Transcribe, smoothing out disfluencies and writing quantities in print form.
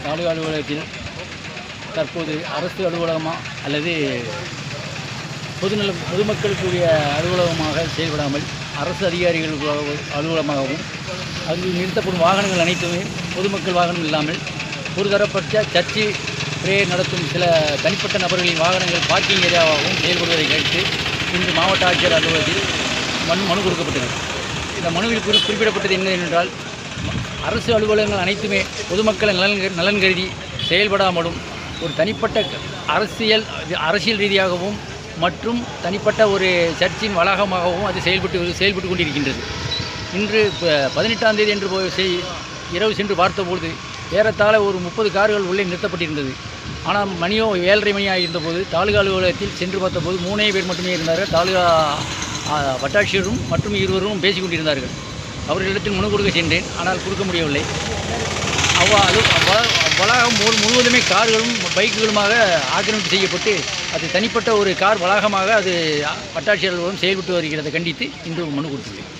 தாலுகா அலுவலகத்தில் தற்போது அரசு அலுவலகமா அல்லது பொதுமக்களுக்குரிய அலுவலகமாக செயல்படாமல் அரசு அதிகாரிகள் அலுவலகமாகவும் அங்கு நிறுத்தப்படும் வாகனங்கள் அனைத்துமே பொதுமக்கள் வாகனம் இல்லாமல் ஒரு தரப்பட்ட சர்ச்சு பிரேயர் நடத்தும் சில தனிப்பட்ட நபர்களின் வாகனங்கள் பார்க்கிங் ஏரியாவாகவும் செயல்படுவதை கேட்டு இன்று மாவட்ட ஆட்சியர் அலுவலகத்தில் மனு கொடுக்கப்பட்டது. இந்த மனுவில் குறிப்பிடப்பட்டது என்னவென்றால், அரசு அலுவலகங்கள் அனைத்துமே பொதுமக்கள் நலன் கருதி செயல்படாமலும் ஒரு தனிப்பட்ட அரசியல் ரீதியாகவும் மற்றும் தனிப்பட்ட ஒரு சர்ச்சின் வளாகமாகவும் அது செயல்பட்டு கொண்டிருக்கின்றது. இன்று 18ஆம் தேதி என்று இரவு சென்று பார்த்தபொழுது ஏறத்தாழ ஒரு 30 கார்கள் உள்ளே நிறுத்தப்பட்டிருந்தது. ஆனால் மணியோ 7:30 மணி ஆகியிருந்தபோது தாலுகா அலுவலகத்தில் சென்று பார்த்தபோது 3 பேர் மட்டுமே இருந்தார்கள். தாலுகா வட்டாட்சியரும் மற்றும் இருவரும் பேசிக் கொண்டிருந்தார்கள். அவர்களிடத்தில் மனு கொடுக்க சென்றேன், ஆனால் கொடுக்க முடியவில்லை. வளாகம் முழுவதுமே கார்களும் பைக்குகளுமாக ஆக்கிரமிப்பு செய்யப்பட்டு அது தனிப்பட்ட ஒரு கார் வளாகமாக அது வட்டாட்சியர் அலுவலகம் செயல்பட்டு வருகிறதை கண்டித்து இன்று மனு கொடுத்துள்ளேன்.